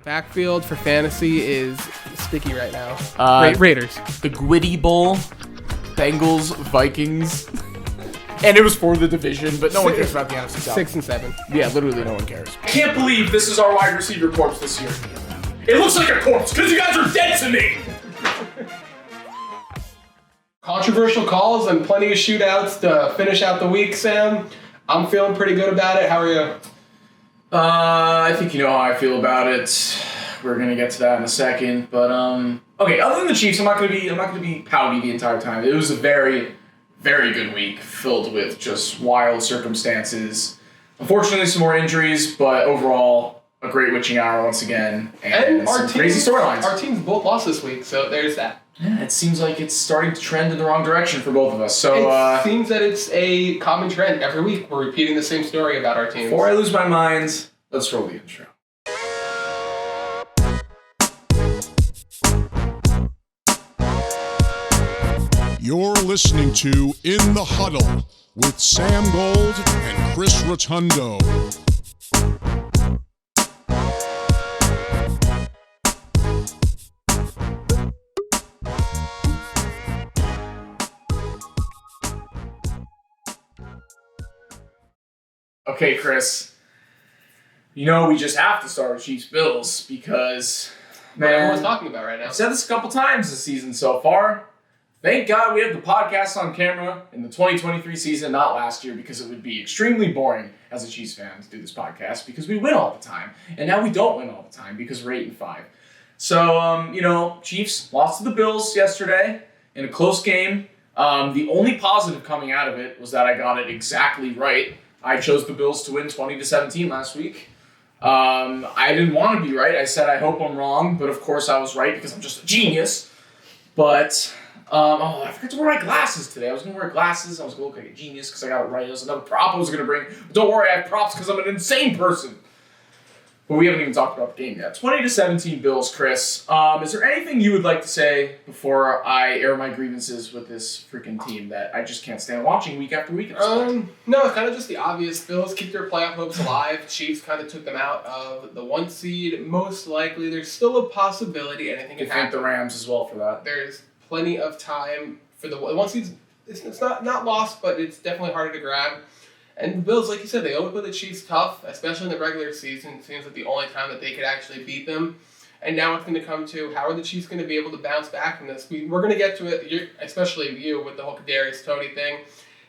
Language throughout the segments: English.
backfield for fantasy is sticky right now. Raiders. The Gwitty Bowl, Bengals, Vikings. And it was for the division, but no one cares about the NFC South. 6 and 7. Yeah, literally no one cares. I can't believe this is our wide receiver corpse this year. It looks like a corpse because you guys are dead to me. Controversial calls and plenty of shootouts to finish out the week, Sam. I'm feeling pretty good about it. How are you? I think you know how I feel about it. We're gonna get to that in a second, but okay. Other than the Chiefs, I'm not gonna be pouty the entire time. It was a very, very good week filled with just wild circumstances. Unfortunately, some more injuries, but overall, a great witching hour once again, and some crazy storylines. Our teams both lost this week, so there's that. Yeah, it seems like it's starting to trend in the wrong direction for both of us. So it seems that it's a common trend. Every week we're repeating the same story about our teams. Before I lose my mind, let's roll the intro. You're listening to In the Huddle with Sam Gold and Chris Rotundo. Okay, Chris. You know we just have to start with Chiefs-Bills because, man, everyone's talking about right now. I've said this a couple times this season so far. Thank God we have the podcast on camera in the 2023 season, not last year, because it would be extremely boring as a Chiefs fan to do this podcast because we win all the time. And now we don't win all the time because we're 8-5. So, Chiefs lost to the Bills yesterday in a close game. The only positive coming out of it was that I got it exactly right. I chose the Bills to win 20-17 last week. I didn't want to be right. I said, I hope I'm wrong. But, of course, I was right because I'm just a genius. But... I forgot to wear my glasses today. I was going to wear glasses. I was going to look like a genius because I got it right. That was another prop I was going to bring. But don't worry, I have props because I'm an insane person. But we haven't even talked about the game yet. 20-17 Bills, Chris. Is there anything you would like to say before I air my grievances with this freaking team that I just can't stand watching week after week? No, kind of just the obvious. Bills keep their playoff hopes alive. Chiefs kind of took them out of the 1 seed. Most likely, there's still a possibility anything can happen. Thank the Rams as well for that. There's plenty of time for the 1 seed. It's not lost, but it's definitely harder to grab. And the Bills, like you said, they opened with the Chiefs tough, especially in the regular season. It seems like the only time that they could actually beat them. And now it's going to come to how are the Chiefs going to be able to bounce back from this? We're going to get to it, especially you with the whole Kadarius Toney thing.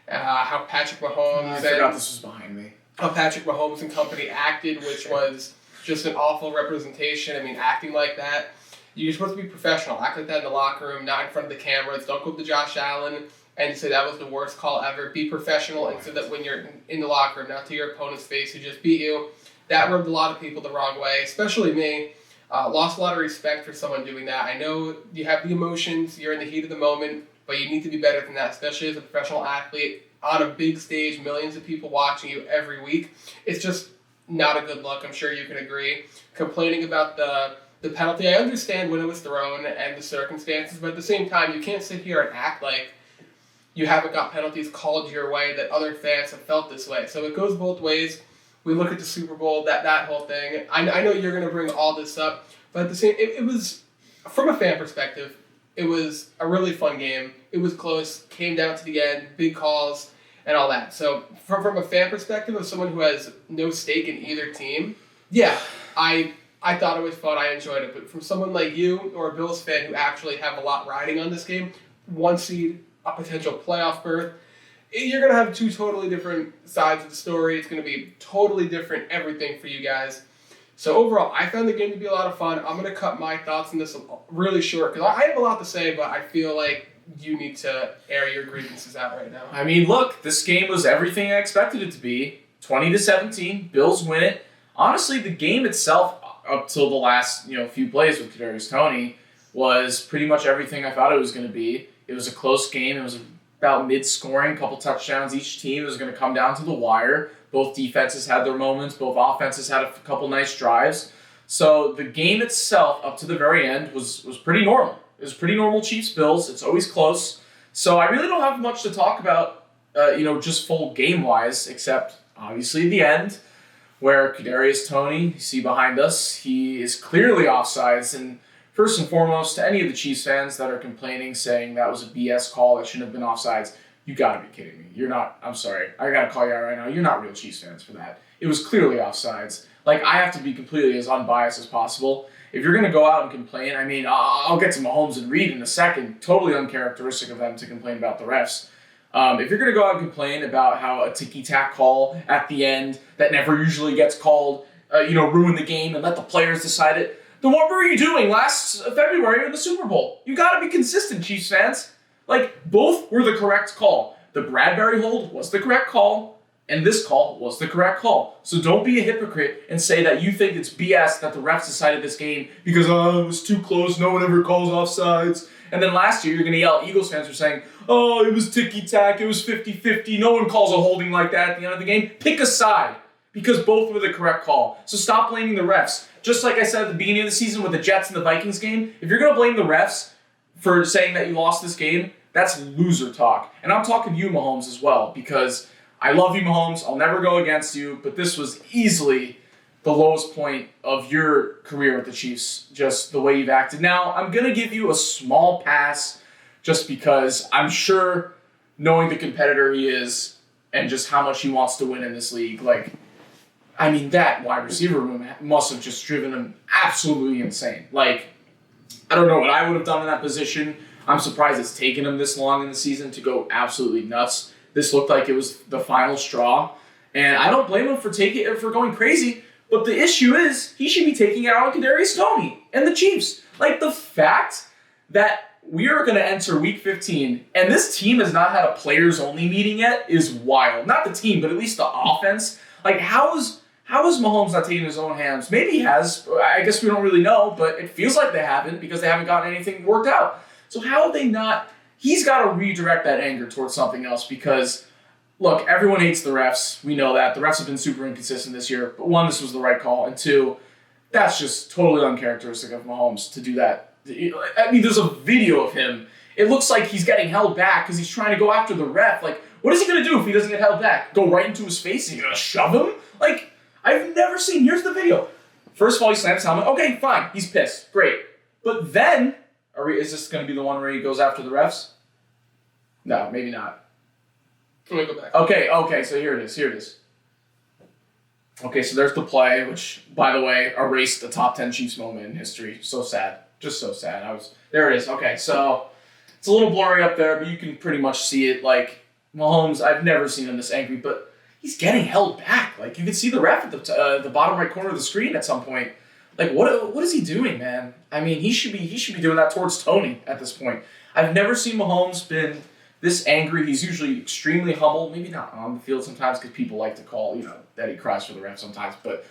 How Patrick Mahomes... I forgot this was behind me. How Patrick Mahomes and company acted, which was just an awful representation. I mean, acting like that. You're supposed to be professional. Act like that in the locker room, not in front of the cameras. Don't go up to Josh Allen and say that was the worst call ever. Be professional and so that when you're in the locker room, not to your opponent's face who just beat you. That rubbed a lot of people the wrong way, especially me. Lost a lot of respect for someone doing that. I know you have the emotions, you're in the heat of the moment, but you need to be better than that, especially as a professional athlete on a big stage, millions of people watching you every week. It's just not a good look. I'm sure you can agree. Complaining about the penalty, I understand when it was thrown and the circumstances, but at the same time, you can't sit here and act like you haven't got penalties called your way, that other fans have felt this way. So it goes both ways. We look at the Super Bowl, that whole thing. I know you're going to bring all this up, but at the same, it was, from a fan perspective, it was a really fun game. It was close, came down to the end, big calls, and all that. So from a fan perspective, of someone who has no stake in either team, yeah, I thought it was fun. I enjoyed it. But from someone like you or a Bills fan who actually have a lot riding on this game, 1 seed, a potential playoff berth, you're going to have 2 totally different sides of the story. It's going to be totally different everything for you guys. So overall, I found the game to be a lot of fun. I'm going to cut my thoughts on this really short because I have a lot to say, but I feel like you need to air your grievances out right now. I mean, look, this game was everything I expected it to be. 20-17, Bills win it. Honestly, the game itself, up till the last few plays with Kadarius Toney, was pretty much everything I thought it was going to be. It was a close game. It was about mid-scoring, couple touchdowns each team. It was going to come down to the wire. Both defenses had their moments. Both offenses had a couple nice drives. So the game itself, up to the very end, was pretty normal. It was pretty normal Chiefs-Bills. It's always close. So I really don't have much to talk about, just full game-wise, except obviously the end, where Kadarius Toney, you see behind us, he is clearly offsides. And first and foremost, to any of the Chiefs fans that are complaining, saying that was a BS call, that shouldn't have been offsides, you gotta be kidding me. You're not, I'm sorry, I gotta call you out right now, you're not real Chiefs fans for that. It was clearly offsides. Like, I have to be completely as unbiased as possible. If you're gonna go out and complain, I mean, I'll get to Mahomes and Reed in a second, totally uncharacteristic of them to complain about the refs. If you're going to go out and complain about how a ticky-tack call at the end that never usually gets called, ruined the game and let the players decide it, then what were you doing last February in the Super Bowl? You got to be consistent, Chiefs fans. Like, both were the correct call. The Bradbury hold was the correct call, and this call was the correct call. So don't be a hypocrite and say that you think it's BS that the refs decided this game because, it was too close, no one ever calls offsides. And then last year, you're going to yell at Eagles fans for saying, it was ticky-tack, it was 50-50, no one calls a holding like that at the end of the game. Pick a side, because both were the correct call. So stop blaming the refs. Just like I said at the beginning of the season with the Jets and the Vikings game, if you're going to blame the refs for saying that you lost this game, that's loser talk. And I'm talking to you, Mahomes, as well, because I love you, Mahomes. I'll never go against you, but this was easily the lowest point of your career with the Chiefs, just the way you've acted. Now, I'm going to give you a small pass just because I'm sure, knowing the competitor he is and just how much he wants to win in this league, that wide receiver room must have just driven him absolutely insane. I don't know what I would have done in that position. I'm surprised it's taken him this long in the season to go absolutely nuts. This looked like it was the final straw, and I don't blame him for going crazy. But the issue is, he should be taking it out on Kadarius Toney and the Chiefs. The fact that we are going to enter Week 15, and this team has not had a players-only meeting yet is wild. Not the team, but at least the offense. How is Mahomes not taking his own hands? Maybe he has. I guess we don't really know, but it feels like they haven't because they haven't gotten anything worked out. So how have they not? He's got to redirect that anger towards something else because, look, everyone hates the refs. We know that. The refs have been super inconsistent this year. But one, this was the right call. And two, that's just totally uncharacteristic of Mahomes to do that. I mean, there's a video of him. It looks like he's getting held back because he's trying to go after the ref. What is he going to do if he doesn't get held back? Go right into his face? Is he going to shove him? I've never seen. Here's the video. First of all, he slams his helmet. Okay, fine. He's pissed. Great. But then, is this going to be the one where he goes after the refs? No, maybe not. Let me go back. Okay, so here it is. Okay, so there's the play, which, by the way, erased the top 10 Chiefs moment in history. So sad. Just so sad. There it is. Okay, so it's a little blurry up there, but you can pretty much see it. Mahomes, I've never seen him this angry, but he's getting held back. You can see the ref at the bottom right corner of the screen at some point. What is he doing, man? I mean, he should be doing that towards Toney at this point. I've never seen Mahomes been this angry. He's usually extremely humble. Maybe not on the field sometimes because people like to call, that he cries for the ref sometimes. But,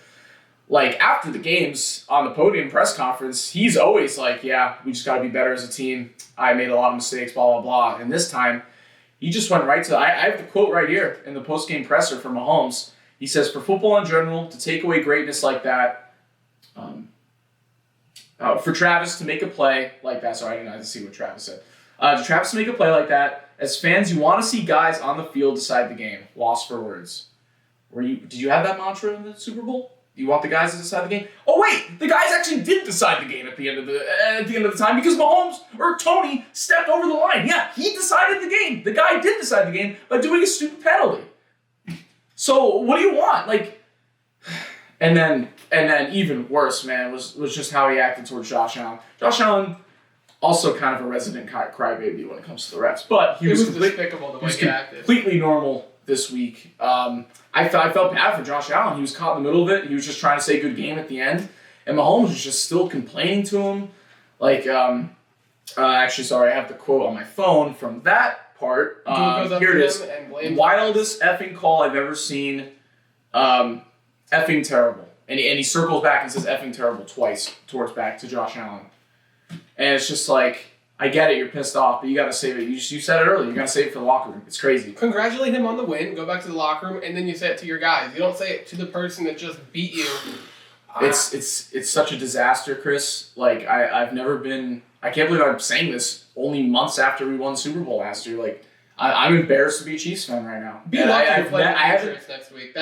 after the games on the podium press conference, he's always yeah, we just got to be better as a team. I made a lot of mistakes, blah, blah, blah. And this time, he just went right to, I have the quote right here in the post-game presser for Mahomes. He says, for football in general, to take away greatness like that, for Travis to make a play like that, sorry, I didn't see what Travis said. To Travis to make a play like that, as fans, you want to see guys on the field decide the game. Lost for words. Did you have that mantra in the Super Bowl? Do you want the guys to decide the game? Oh wait, the guys actually did decide the game at the end of the time because Mahomes or Toney stepped over the line. Yeah, he decided the game. The guy did decide the game by doing a stupid penalty. So what do you want? And then even worse, man, was just how he acted towards Josh Allen. Josh Allen, also kind of a resident crybaby when it comes to the refs, but he was despicable the way he acted. Completely normal this week. I felt bad for Josh Allen. He was caught in the middle of it. He was just trying to say good game at the end, and Mahomes was just still complaining to him. Actually, sorry, I have the quote on my phone from that part. Here it is. Wildest effing call I've ever seen. Effing terrible. And he circles back and says effing terrible twice back to Josh Allen. And it's just I get it, you're pissed off, but you got to save it. You said it earlier, you got to save it for the locker room. It's crazy. Congratulate him on the win, go back to the locker room, and then you say it to your guys. You don't say it to the person that just beat you. It's such a disaster, Chris. I've never been... I can't believe I'm saying this only months after we won the Super Bowl last year. I'm embarrassed to be a Chiefs fan right now. Be lucky to play the Patriots next week.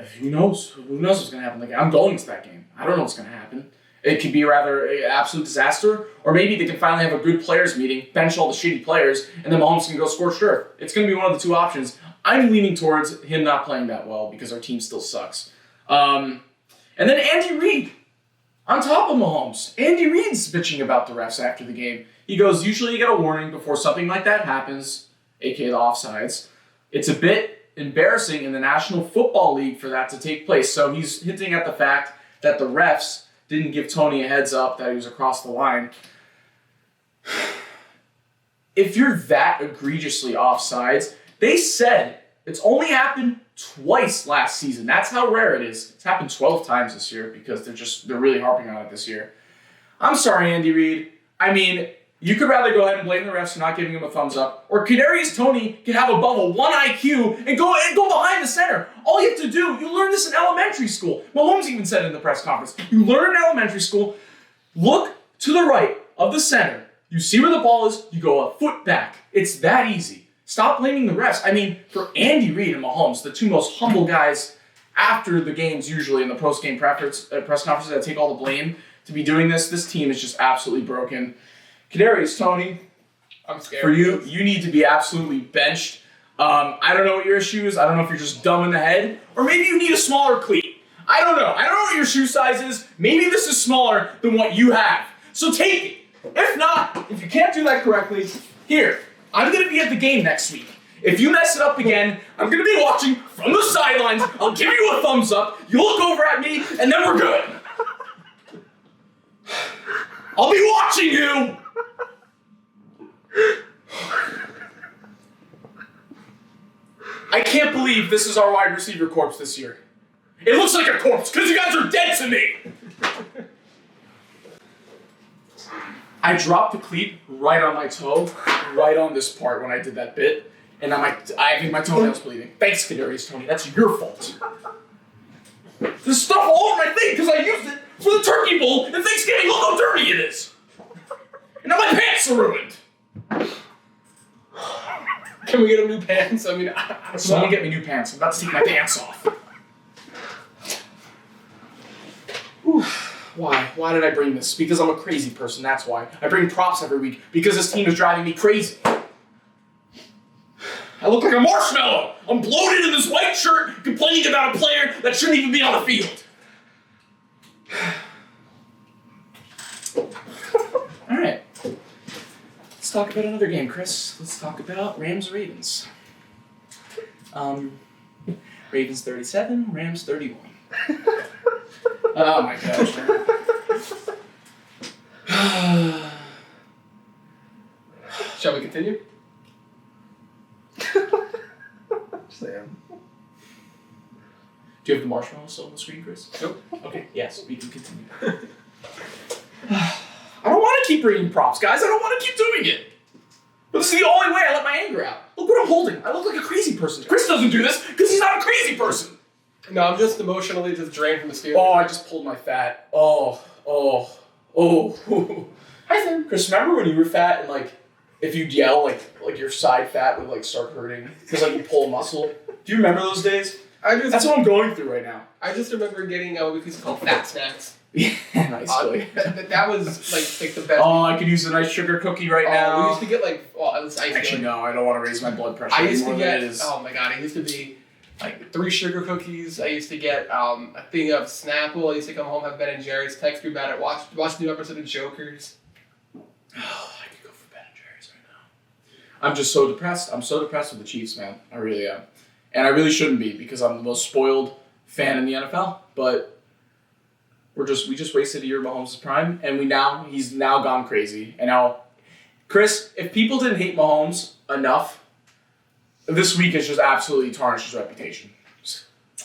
who knows? Who knows what's going to happen? Like, I'm going to that game. I don't know what's going to happen. It could be rather an absolute disaster, or maybe they can finally have a good players meeting, bench all the shitty players, and then Mahomes can go scorched earth. It's going to be one of the two options. I'm leaning towards him not playing that well because our team still sucks. And then Andy Reid on top of Mahomes. Andy Reid's bitching about the refs after the game. He goes, usually you get a warning before something like that happens, aka the offsides. It's a bit embarrassing in the National Football League for that to take place. So he's hinting at the fact that the refs didn't give Tony a heads up that he was across the line. If you're that egregiously offsides, they said it's only happened twice last season. That's how rare it is. It's happened 12 times this year because they're really harping on it this year. I'm sorry, Andy Reid. I mean, you could rather go ahead and blame the refs for not giving him a thumbs up, or Kadarius Toney could have above a 1 IQ and go behind the center. All you have to do, you learn this in elementary school. Mahomes even said in the press conference, you learn in elementary school, look to the right of the center. You see where the ball is, you go a foot back. It's that easy. Stop blaming the refs. I mean, for Andy Reid and Mahomes, the two most humble guys after the games usually in the post-game press conferences that take all the blame to be doing this team is just absolutely broken. Kadarius Toney, I'm scared. For you need to be absolutely benched. I don't know what your issue is. I don't know if you're just dumb in the head, or maybe you need a smaller cleat. I don't know. I don't know what your shoe size is. Maybe this is smaller than what you have. So take it. If not, if you can't do that correctly, here, I'm going to be at the game next week. If you mess it up again, I'm going to be watching from the sidelines. I'll give you a thumbs up. You look over at me, and then we're good. I'll be watching you. I can't believe this is our wide receiver corpse this year. It looks like a corpse because you guys are dead to me. I dropped the cleat right on my toe, right on this part when I did that bit, and I think my toenail's bleeding. Thanks, Kadarius Toney. That's your fault. There's stuff all over my thing because I used it for the turkey bowl and Thanksgiving. Look how dirty it is. And now my pants are ruined. Can we get him new pants? I mean, Someone get me new pants. I'm about to take my pants off. Whew. Why? Why did I bring this? Because I'm a crazy person, that's why. I bring props every week because this team is driving me crazy. I look like a marshmallow. I'm bloated in this white shirt complaining about a player that shouldn't even be on the field. All right. Let's talk about another game, Chris. Let's talk about Rams-Ravens. Ravens 37, Rams 31. Oh my gosh, man. Shall we continue? Sam. Do you have the marshmallow still on the screen, Chris? Nope. Okay, yes, we can continue. I don't want to keep bringing props, guys. I don't want to keep doing it. But this is the only way I let my anger out. Look what I'm holding. I look like a crazy person. Chris doesn't do this because he's not a crazy person. No, I'm just emotionally just drained from the Steelers. Oh, I just pulled my fat. Oh. Hi, Sam. Chris, remember when you were fat and, like, if you'd yell, like your side fat would, like, start hurting because, like, you pull a muscle? Do you remember those days? That's what I'm going through right now. I just remember getting what we used to call fat snacks. Yeah, nice. That was like the best. Oh, I could use a nice sugar cookie right now. We used to get at least Actually, no, I don't want to raise my blood pressure. I used to get, oh my god, it used to be like 3 sugar cookies. I used to get a thing of Snapple. I used to come home, have Ben and Jerry's, text me about it, watch the new episode of Jokers. Oh, I could go for Ben and Jerry's right now. I'm just so depressed. I'm so depressed with the Chiefs, man. I really am. And I really shouldn't be because I'm the most spoiled fan in the NFL. But we just wasted a year of Mahomes' prime, and he's now gone crazy. And now, Chris, if people didn't hate Mahomes enough, this week has just absolutely tarnished his reputation.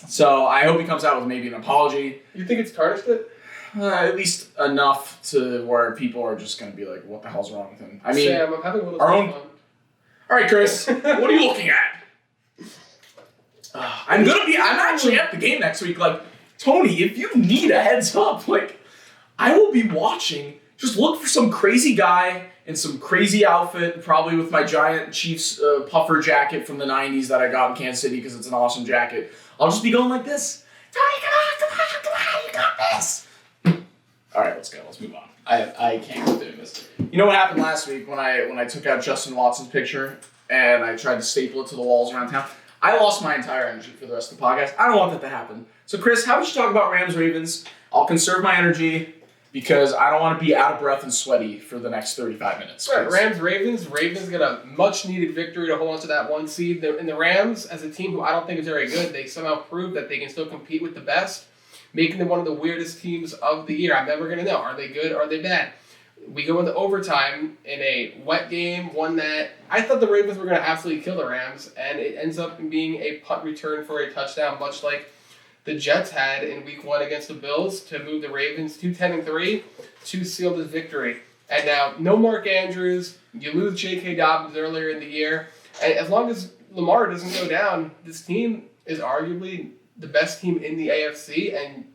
So I hope he comes out with maybe an apology. You think it's tarnished it? At least enough to where people are just going to be like, what the hell's wrong with him? I mean, Sam, I'm having a little fun. fun. All right, Chris, what are you looking at? I'm actually at the game next week. Like, Tony, if you need a heads up, like, I will be watching. Just look for some crazy guy in some crazy outfit, probably with my giant Chiefs puffer jacket from the 90s that I got in Kansas City because it's an awesome jacket. I'll just be going like this. Come on, you got this. All right, let's go. Let's move on. I can't keep doing this. You know what happened last week when I took out Justin Watson's picture and I tried to staple it to the walls around town? I lost my entire energy for the rest of the podcast. I don't want that to happen. So, Chris, how about you talk about Rams-Ravens? I'll conserve my energy because I don't want to be out of breath and sweaty for the next 35 minutes. Right, Rams-Ravens. Ravens got a much-needed victory to hold on to that one seed. And the Rams, as a team who I don't think is very good, they somehow proved that they can still compete with the best, making them one of the weirdest teams of the year. I'm never going to know. Are they good or are they bad? We go into overtime in a wet game, one that I thought the Ravens were going to absolutely kill the Rams, and it ends up being a punt return for a touchdown, much like the Jets had in Week 1 against the Bills to move the Ravens to 10-3 to seal this victory. And now, no Mark Andrews. You lose J.K. Dobbs earlier in the year. And as long as Lamar doesn't go down, this team is arguably the best team in the AFC, and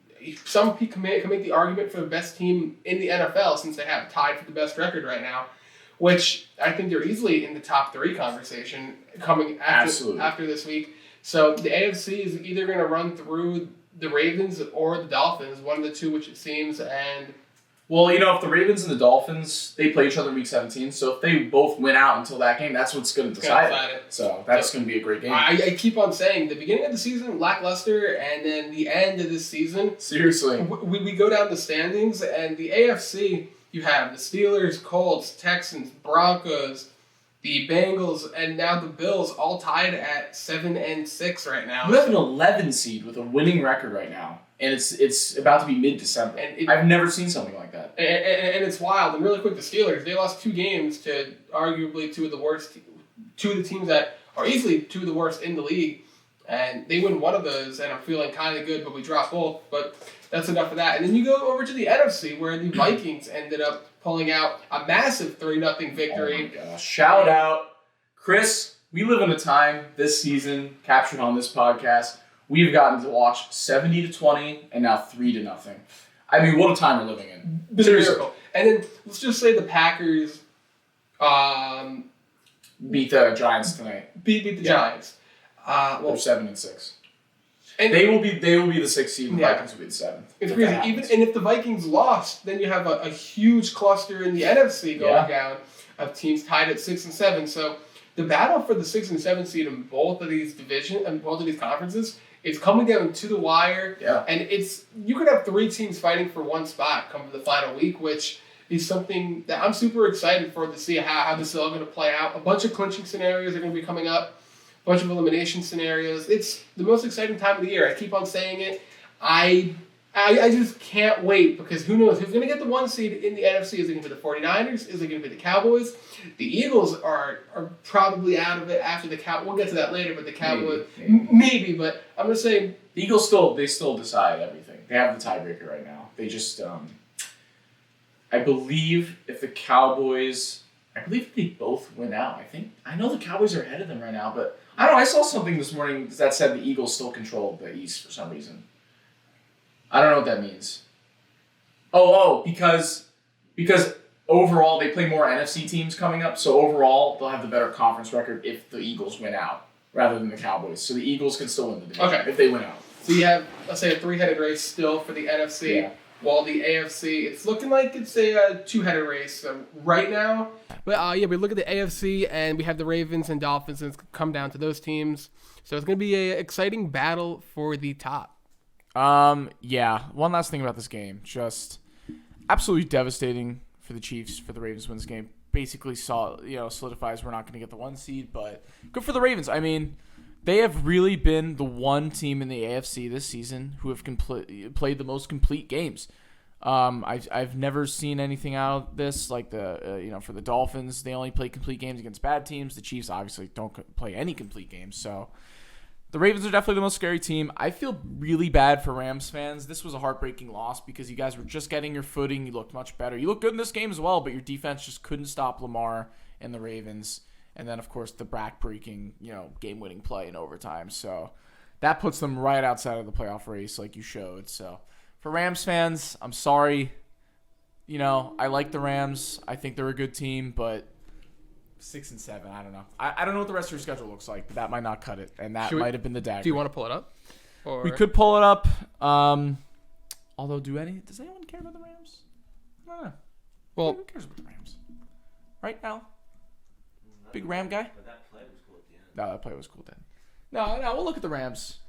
some people can make the argument for the best team in the NFL since they have tied for the best record right now, which I think they're easily in the top 3 conversation coming after this week. So the AFC is either going to run through the Ravens or the Dolphins, one of the two, which it seems. And well, you know, if the Ravens and the Dolphins, they play each other in Week 17, so if they both win out until that game, that's what's going to decide it. So that's going to be a great game. I keep on saying the beginning of the season, lackluster, and then the end of this season. Seriously. We go down the standings, and the AFC, you have the Steelers, Colts, Texans, Broncos, the Bengals, and now the Bills all tied at 7-6 right now. You have an 11 seed with a winning record right now. And it's about to be mid-December. I've never seen something like that. And it's wild. And really quick, the Steelers, they lost 2 games to arguably two of the teams that are easily 2 of the worst in the league. And they win one of those, and I'm feeling kind of good, but we dropped both. But that's enough of that. And then you go over to the NFC, where the Vikings ended up pulling out a massive 3-0 victory. Oh my gosh. Shout out. Chris, we live in a time this season, captured on this podcast, we've gotten to watch 70-20 and now 3-0. I mean, what a time we're living in. Seriously. And then let's just say the Packers beat the Giants tonight. Beat the Giants. They're 7-6. And they will be the 6th seed. And the Vikings will be the 7th. It's crazy. And if the Vikings lost, then you have a huge cluster in the NFC going down of teams tied at 6 and 7. So the battle for the 6 and 7 seed in both of these divisions and both of these conferences. It's coming down to the wire, and you could have 3 teams fighting for one spot come to the final week, which is something that I'm super excited for to see how this is all going to play out. A bunch of clinching scenarios are going to be coming up, a bunch of elimination scenarios. It's the most exciting time of the year. I keep on saying it. I just can't wait because who knows who's going to get the 1 seed in the NFC? Is it going to be the 49ers? Is it going to be the Cowboys? The Eagles are probably out of it after the Cowboys. We'll get to that later, but the Cowboys, maybe. But I'm going to say the Eagles still decide everything. They have the tiebreaker right now. They just, I believe if the Cowboys, if they both win out, I know the Cowboys are ahead of them right now, but I don't know. I saw something this morning that said the Eagles still control the East for some reason. I don't know what that means. Because overall they play more NFC teams coming up, so overall they'll have the better conference record if the Eagles win out rather than the Cowboys. So the Eagles can still win the division if they win out. So you have, let's say, a 3-headed race still for the NFC, while the AFC, it's looking like it's a 2-headed race right now. But we look at the AFC and we have the Ravens and Dolphins, and it's come down to those teams. So it's going to be an exciting battle for the top. One last thing about this game. Just absolutely devastating for the Chiefs for the Ravens win this game. Basically solidifies we're not going to get the 1 seed, but good for the Ravens. I mean, they have really been the one team in the AFC this season who have played the most complete games. I've never seen anything out of this like for the Dolphins, they only play complete games against bad teams. The Chiefs obviously don't play any complete games, so the Ravens are definitely the most scary team. I feel really bad for Rams fans. This was a heartbreaking loss because you guys were just getting your footing. You looked much better. You looked good in this game as well, but your defense just couldn't stop Lamar and the Ravens. And then, of course, the back-breaking, game-winning play in overtime. So that puts them right outside of the playoff race like you showed. So for Rams fans, I'm sorry. I like the Rams. I think they're a good team, but 6 and 7, I don't know. I don't know what the rest of your schedule looks like, but that might not cut it, and that might have been the dagger. Do you want to pull it up? Or We could pull it up. Although, does anyone care about the Rams? I don't know. Well, Who cares about the Rams? Right, Al? Big Ram guy? But that play was cool at the end. No, that play was cool then. No, we'll look at the Rams.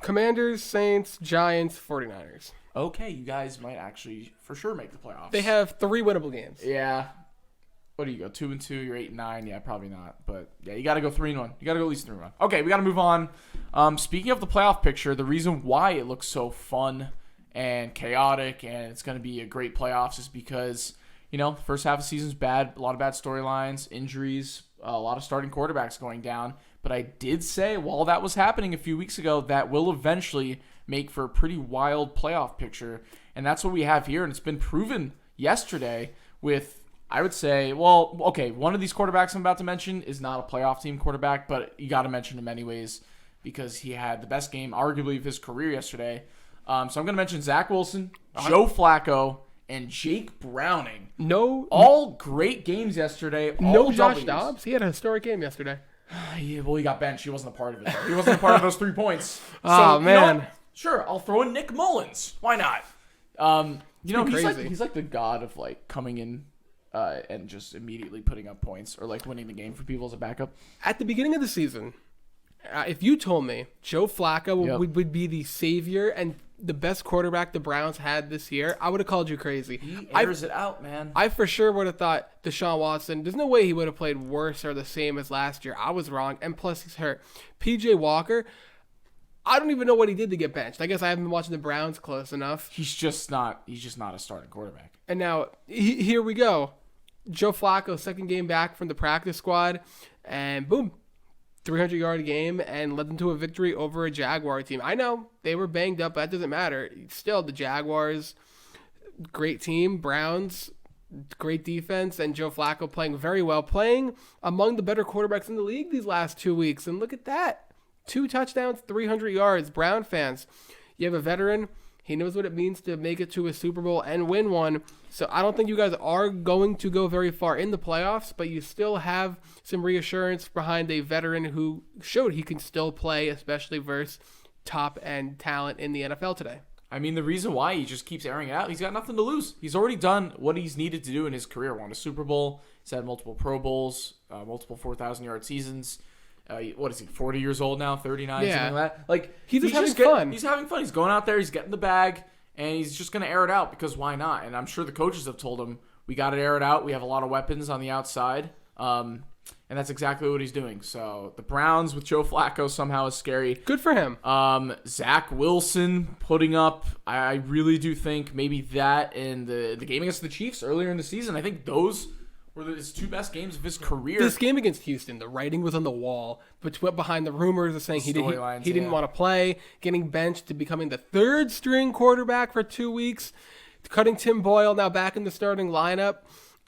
Commanders, Saints, Giants, 49ers. Okay, you guys might actually for sure make the playoffs. They have 3 winnable games. Yeah. What do you go? 2-2. You're 8-9. Yeah, probably not. But yeah, you got to go 3-1. You got to go at least 3-1. Okay, we got to move on. Speaking of the playoff picture, the reason why it looks so fun and chaotic and it's going to be a great playoffs is because first half of the season's bad. A lot of bad storylines, injuries, a lot of starting quarterbacks going down. But I did say while that was happening a few weeks ago, that will eventually make for a pretty wild playoff picture. And that's what we have here. And it's been proven yesterday with, I would say, one of these quarterbacks I'm about to mention is not a playoff team quarterback, but you got to mention him anyways because he had the best game, arguably, of his career yesterday. So I'm going to mention Zach Wilson, Joe Flacco, and Jake Browning. All great games yesterday. No Josh Dobbs. He had a historic game yesterday. Yeah, well, he got benched. He wasn't a part of it, though. He wasn't a part of those 3 points. Oh, man. You know what? Sure, I'll throw in Nick Mullins. Why not? He's like the god of coming in and just immediately putting up points or winning the game for people as a backup. At the beginning of the season, if you told me Joe Flacco would be the savior and the best quarterback the Browns had this year, I would have called you crazy. He airs it out, man. I for sure would have thought Deshaun Watson, there's no way he would have played worse or the same as last year. I was wrong, and plus he's hurt. PJ Walker, I don't even know what he did to get benched. I guess I haven't been watching the Browns close enough. He's just not a starting quarterback. And now, here we go. Joe Flacco, second game back from the practice squad, and boom, 300-yard game, and led them to a victory over a Jaguar team. I know, they were banged up, but that doesn't matter. Still, the Jaguars, great team. Browns, great defense, and Joe Flacco playing very well, playing among the better quarterbacks in the league these last 2 weeks. And look at that. 2 touchdowns, 300 yards. Brown fans, you have a veteran. He knows what it means to make it to a Super Bowl and win one. So I don't think you guys are going to go very far in the playoffs, but you still have some reassurance behind a veteran who showed he can still play, especially versus top-end talent in the NFL today. I mean, the reason why he just keeps airing it out, he's got nothing to lose. He's already done what he's needed to do in his career. Won a Super Bowl. He's had multiple Pro Bowls, multiple 4,000-yard seasons. What is he, 40 years old now, 39, something like that? He's just having fun. He's having fun. He's going out there, he's getting the bag, and he's just going to air it out because why not? And I'm sure the coaches have told him, we got to air it out. We have a lot of weapons on the outside. And that's exactly what he's doing. So the Browns with Joe Flacco somehow is scary. Good for him. Zach Wilson putting up, I really do think maybe that and the game against the Chiefs earlier in the season, I think those were his 2 best games of his career. This game against Houston, the writing was on the wall, but behind the rumors of saying he didn't want to play, getting benched to becoming the 3rd-string quarterback for 2 weeks, cutting Tim Boyle now back in the starting lineup.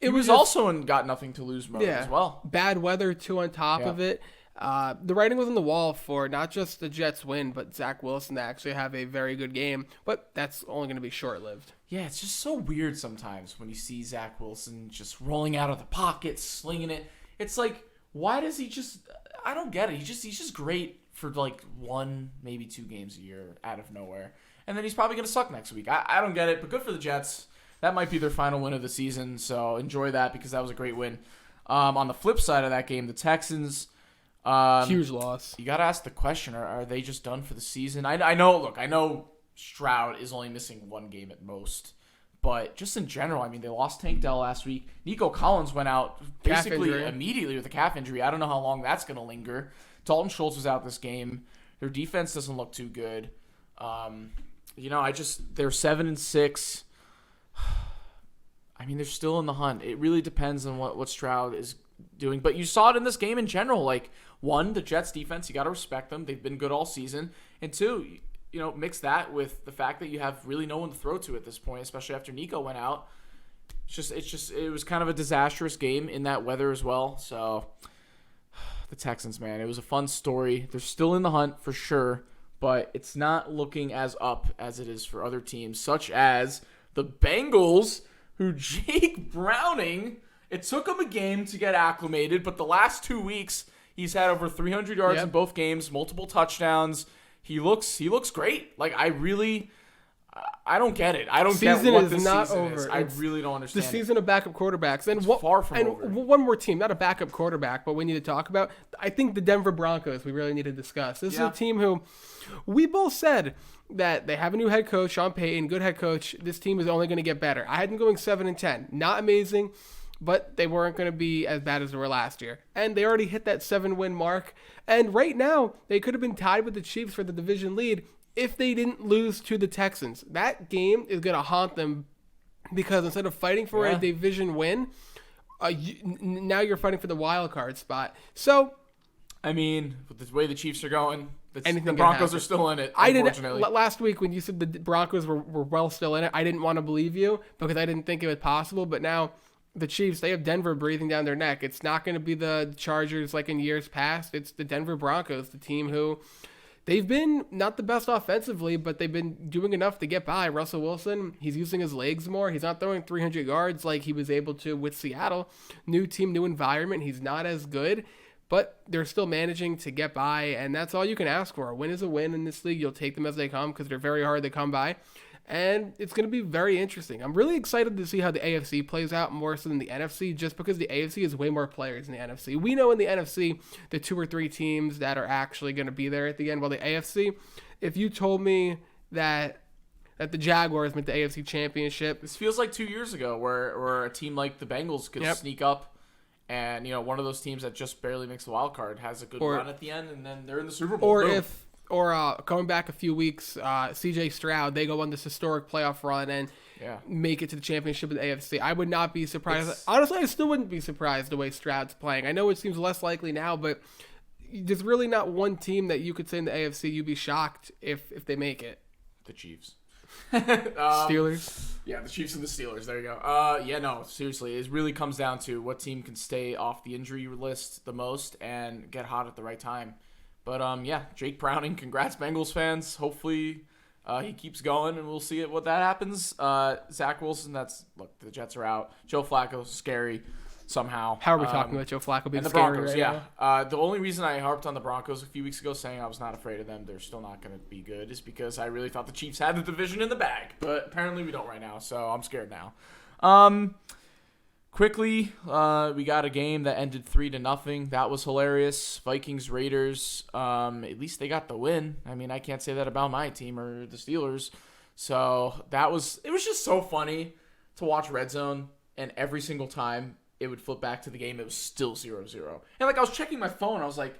He was also in got nothing to lose mode as well. Bad weather too on top of it. The writing was on the wall for not just the Jets win, but Zach Wilson to actually have a very good game. But that's only going to be short-lived. Yeah, it's just so weird sometimes when you see Zach Wilson just rolling out of the pocket, slinging it. It's like, why does he just – I don't get it. He's just great for 1, maybe 2 games a year out of nowhere. And then he's probably going to suck next week. I don't get it, but good for the Jets. That might be their final win of the season, so enjoy that because that was a great win. On the flip side of that game, the Texans – huge loss. You got to ask the question, are they just done for the season? I know Stroud is only missing 1 game at most, but just in general, I mean, they lost Tank Dell last week. Nico Collins went out basically immediately with a calf injury. I don't know how long that's going to linger. Dalton Schultz was out this game. Their defense doesn't look too good. They're 7-6. I mean, they're still in the hunt. It really depends on what Stroud is doing. But you saw it in this game in general. One, the Jets defense, you got to respect them. They've been good all season. And 2, mix that with the fact that you have really no one to throw to at this point, especially after Nico went out. It was kind of a disastrous game in that weather as well. So the Texans, man, it was a fun story. They're still in the hunt for sure, but it's not looking as up as it is for other teams, such as the Bengals, who Jake Browning, it took him a game to get acclimated, but the last 2 weeks, he's had over 300 yards in both games, multiple touchdowns. he looks great. Like I don't get it. I don't Season get what is this not season over. is. I really don't The understand. season of backup quarterbacks. And far from over. One more team, not a backup quarterback, but we need to talk about. I think the Denver Broncos we really need to discuss. This is a team who we both said that they have a new head coach, Sean Payton, good head coach. This team is only going to get better. I had them going 7-10. Not amazing, but they weren't going to be as bad as they were last year. And they already hit that 7-win mark. And right now, they could have been tied with the Chiefs for the division lead if they didn't lose to the Texans. That game is going to haunt them because instead of fighting for a division win, now you're fighting for the wild card spot. So, I mean, with the way the Chiefs are going, anything the Broncos are still in it, unfortunately. Last week when you said the Broncos were well still in it, I didn't want to believe you because I didn't think it was possible. But now the Chiefs, they have Denver breathing down their neck. It's not going to be the Chargers like in years past. It's the Denver Broncos, the team who... They've been not the best offensively, but they've been doing enough to get by. Russell Wilson, he's using his legs more. He's not throwing 300 yards like he was able to with Seattle. New team, new environment. He's not as good, but they're still managing to get by, and that's all you can ask for. A win is a win in this league. You'll take them as they come because they're very hard to come by, and it's going to be very interesting. I'm really excited to see how the AFC plays out more so than the NFC, just because the AFC has way more players than the NFC. We know in the NFC the 2 or 3 teams that are actually going to be there at the end, while the AFC, if you told me that the Jaguars made the AFC Championship... This feels like 2 years ago where a team like the Bengals could sneak up and, one of those teams that just barely makes the wild card has a good run at the end, and then they're in the Super Bowl. Or going back a few weeks, CJ Stroud, they go on this historic playoff run and make it to the championship of the AFC. I would not be surprised. Honestly, I still wouldn't be surprised the way Stroud's playing. I know it seems less likely now, but there's really not one team that you could say in the AFC you'd be shocked if they make it. The Chiefs. Steelers? Yeah, the Chiefs and the Steelers. There you go. No, seriously. It really comes down to what team can stay off the injury list the most and get hot at the right time. But, Jake Browning, congrats, Bengals fans. Hopefully he keeps going, and we'll see what that happens. Zach Wilson, look, the Jets are out. Joe Flacco, scary somehow. How are we talking about Joe Flacco being and the scary Broncos, right now? The only reason I harped on the Broncos a few weeks ago saying I was not afraid of them, they're still not going to be good, is because I really thought the Chiefs had the division in the bag. But apparently we don't right now, so I'm scared now. Quickly, we got a game that ended 3-0. That was hilarious. Vikings, Raiders. At least they got the win. I mean, I can't say that about my team or the Steelers. So it was just so funny to watch Red Zone, and every single time it would flip back to the game, it was still 0-0. And I was checking my phone, I was like,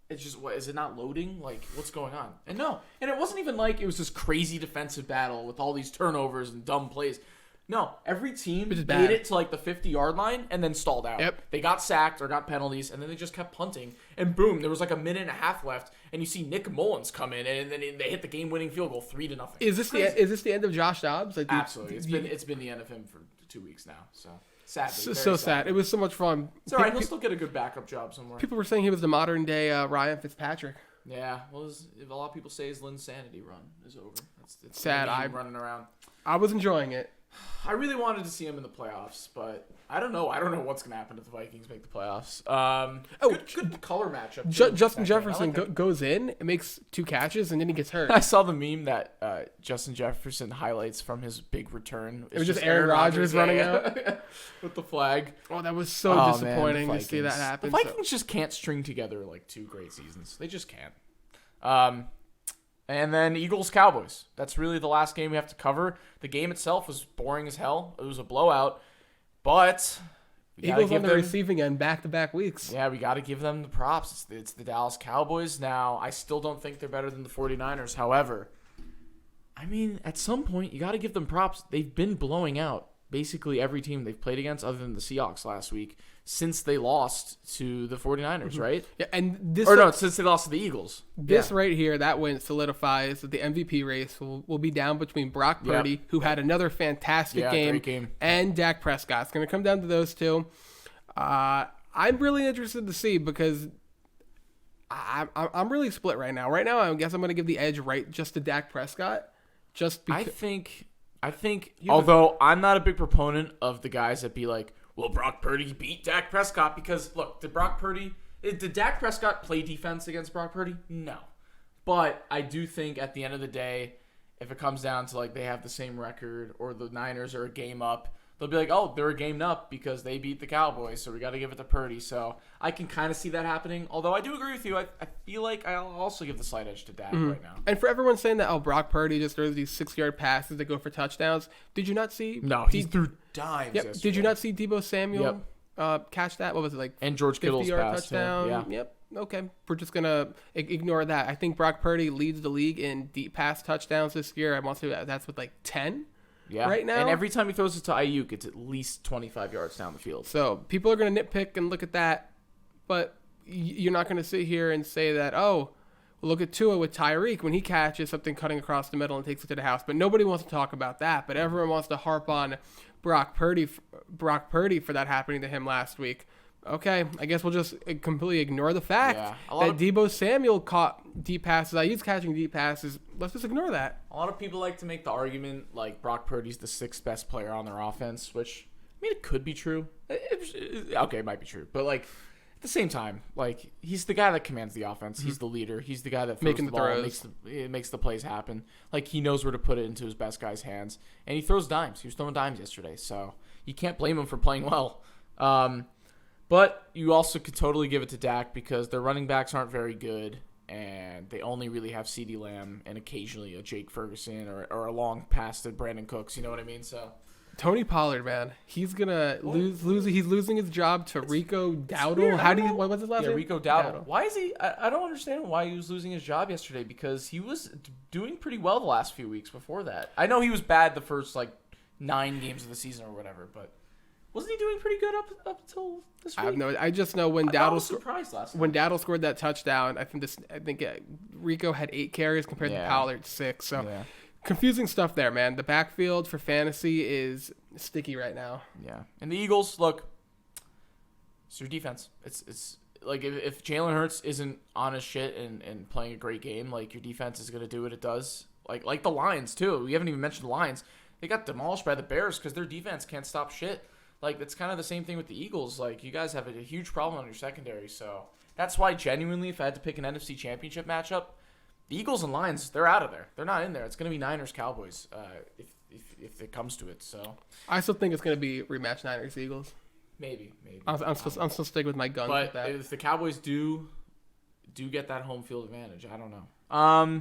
it's just, what, is it not loading? Like, what's going on? And no, and it wasn't even like it was this crazy defensive battle with all these turnovers and dumb plays. No, every team made it to like the 50-yard line and then stalled out. Yep. They got sacked or got penalties, and then they just kept punting. And boom, there was like a minute and a half left, and you see Nick Mullins come in, and then they hit the game-winning field goal 3-0. Is this the end of Josh Dobbs? Absolutely, it's been the end of him for 2 weeks now. So sadly, so sad. It was so much fun. It's all right. He'll still get a good backup job somewhere. People were saying he was the modern day Ryan Fitzpatrick. Yeah, well, a lot of people say his Linsanity run is over. It's sad. I'm running around. I was enjoying it. I really wanted to see him in the playoffs, but I don't know. I don't know what's going to happen if the Vikings make the playoffs. Good color matchup. Justin Jefferson goes in, makes 2 catches, and then he gets hurt. I saw the meme that Justin Jefferson highlights from his big return. It was just Aaron Rodgers running out with the flag. Oh, that was so disappointing to see that happen. The Vikings just can't string together like 2 great seasons. They just can't. And then Eagles-Cowboys. That's really the last game we have to cover. The game itself was boring as hell. It was a blowout. But Eagles on the receiving end back-to-back weeks. Yeah, we got to give them the props. It's the Dallas Cowboys. Now, I still don't think they're better than the 49ers. However, I mean, at some point, you got to give them props. They've been blowing out basically every team they've played against other than the Seahawks last week since they lost to the 49ers, right? Yeah, and since they lost to the Eagles. This right here, that win solidifies that the MVP race will be down between Brock Purdy, who had another fantastic game, and Dak Prescott. It's going to come down to those two. I'm really interested to see because I'm really split right now. Right now, I guess I'm going to give the edge just to Dak Prescott. Just because I think although I'm not a big proponent of the guys that be like, well, Brock Purdy beat Dak Prescott because, look, did Dak Prescott play defense against Brock Purdy? No. But I do think at the end of the day, if it comes down to like they have the same record or the Niners are a game up, they'll be like, oh, they're a game up because they beat the Cowboys, so we got to give it to Purdy. So I can kind of see that happening. Although I do agree with you. I feel like I'll also give the slight edge to Dak right now. And for everyone saying that, Brock Purdy just throws these 6-yard passes that go for touchdowns, did you not see? No, he threw dimes yesterday. Did you not see Deebo Samuel catch that? What was it, like and George Kittle's 50-yard pass, touchdown? Yeah. Yep. Okay. We're just going to ignore that. I think Brock Purdy leads the league in deep pass touchdowns this year. I want to say that's with like 10. Yeah. Right now. And every time he throws it to Ayuk, it's at least 25 yards down the field. So people are going to nitpick and look at that, but you're not going to sit here and say that, oh, look at Tua with Tyreek when he catches something cutting across the middle and takes it to the house. But nobody wants to talk about that. But everyone wants to harp on Brock Purdy for that happening to him last week. Okay, I guess we'll just completely ignore the fact that Deebo Samuel caught deep passes. Ayuk's catching deep passes. Let's just ignore that. A lot of people like to make the argument like Brock Purdy's the 6th best player on their offense, which, I mean, it could be true. Okay, it might be true. But, like, at the same time, like, he's the guy that commands the offense. He's the leader. He's the guy that throws the ball, makes the plays happen. Like, he knows where to put it into his best guy's hands. And he throws dimes. He was throwing dimes yesterday. So you can't blame him for playing well. But you also could totally give it to Dak because their running backs aren't very good, and they only really have CeeDee Lamb and occasionally a Jake Ferguson or a long pass to Brandon Cooks. You know what I mean? So Tony Pollard, man, he's gonna lose. He's losing his job to Rico Dowdle. What was his last name? Rico Dowdle. Why is he? I don't understand why he was losing his job yesterday because he was doing pretty well the last few weeks before that. I know he was bad the first 9 games of the season or whatever, but. Wasn't he doing pretty good up until this week? I just know when Dowdle surprised last night. When Dowdle scored that touchdown, I think Rico had 8 carries compared to Pollard 6. So confusing stuff there, man. The backfield for fantasy is sticky right now. Yeah, and the Eagles, look, it's their defense. It's like if Jalen Hurts isn't on his shit and playing a great game, like your defense is gonna do what it does. Like the Lions too. We haven't even mentioned the Lions. They got demolished by the Bears because their defense can't stop shit. Like, it's kind of the same thing with the Eagles. Like, you guys have a huge problem on your secondary. So, that's why, genuinely, if I had to pick an NFC Championship matchup, the Eagles and Lions, they're out of there. They're not in there. It's going to be Niners-Cowboys if it comes to it. So I still think it's going to be rematch Niners-Eagles. Maybe. I'm still sticking with my guns with that. But if the Cowboys do get that home field advantage, I don't know. I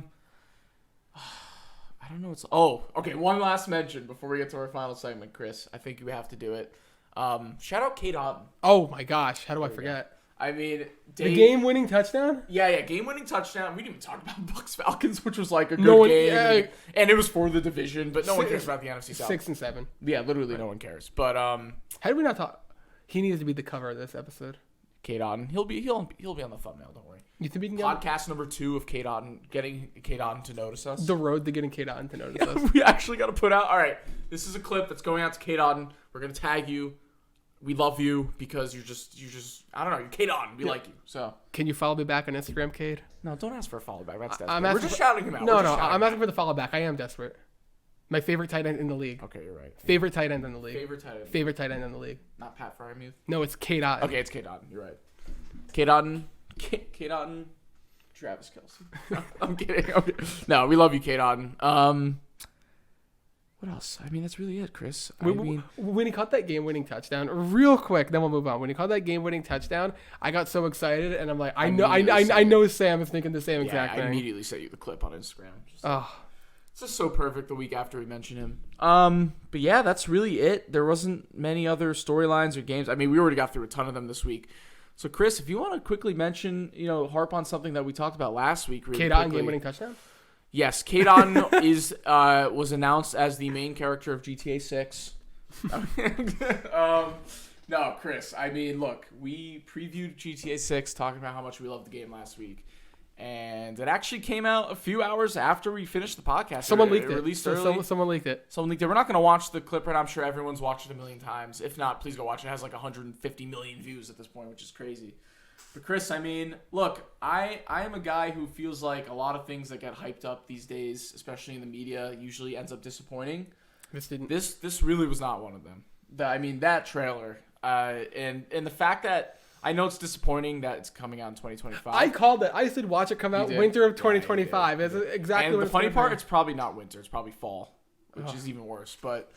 don't know. Okay. One last mention before we get to our final segment, Chris. I think we have to do it. Shout out Kate Otten. Oh my gosh, how do I forget? I mean, the game-winning touchdown. Yeah, game-winning touchdown. We didn't even talk about Bucs Falcons, which was like a good game, and it was for the division, but no one cares about the NFC South. 6 and 7. Yeah, literally no one cares. But how did we not talk? He needs to be the cover of this episode. Kate Otten. He'll be on the thumbnail. Don't worry. You think we can podcast number 2 of Kate Otten, getting Kate Otten to notice us. The road to getting Kate Otten to notice us. We actually got to put out. All right, this is a clip that's going out to Kate Otten. We're gonna tag you. We love you because you're just I don't know, you're Kate Otten. We like you. So can you follow me back on Instagram, Cade? No, don't ask for a follow back. That's desperate. We're just shouting him out. No, I'm asking for the follow back. I am desperate. My favorite tight end in the league. Okay, you're right. Favorite tight end in the league. Favorite tight end in the league. Not Pat Fryermuth? No, it's Kate Otten. Okay, it's Kate Otten. You're right. Kate Otten. Kate Otten. Travis Kelce. I'm kidding. Okay. No, we love you, Kate Otten. What else? I mean, that's really it, Chris. When he caught that game-winning touchdown, real quick, then we'll move on. When he caught that game-winning touchdown, I got so excited, and I'm like, I know Sam is thinking the same exact thing. I immediately sent you the clip on Instagram. It's just so perfect the week after we mention him. But yeah, that's really it. There wasn't many other storylines or games. I mean, we already got through a ton of them this week. So, Chris, if you want to quickly mention, harp on something that we talked about last week. Really Kate Otten game-winning touchdown? Yes, Kate Otten was announced as the main character of GTA 6. No, Chris. I mean, look, we previewed GTA 6 talking about how much we loved the game last week. And it actually came out a few hours after we finished the podcast. Someone leaked it. Released early. Someone leaked it. We're not going to watch the clip, and I'm sure everyone's watched it a million times. If not, please go watch it. It has like 150 million views at this point, which is crazy. But Chris, I mean, look, I am a guy who feels like a lot of things that get hyped up these days, especially in the media, usually ends up disappointing. This really was not one of them. That trailer, and the fact that I know it's disappointing that it's coming out in 2025. I called it. I said watch it come out did? winter of Yeah, 2025. It's exactly and what the it's funny gonna part, be. it's probably not winter. It's probably fall, which is even worse. But,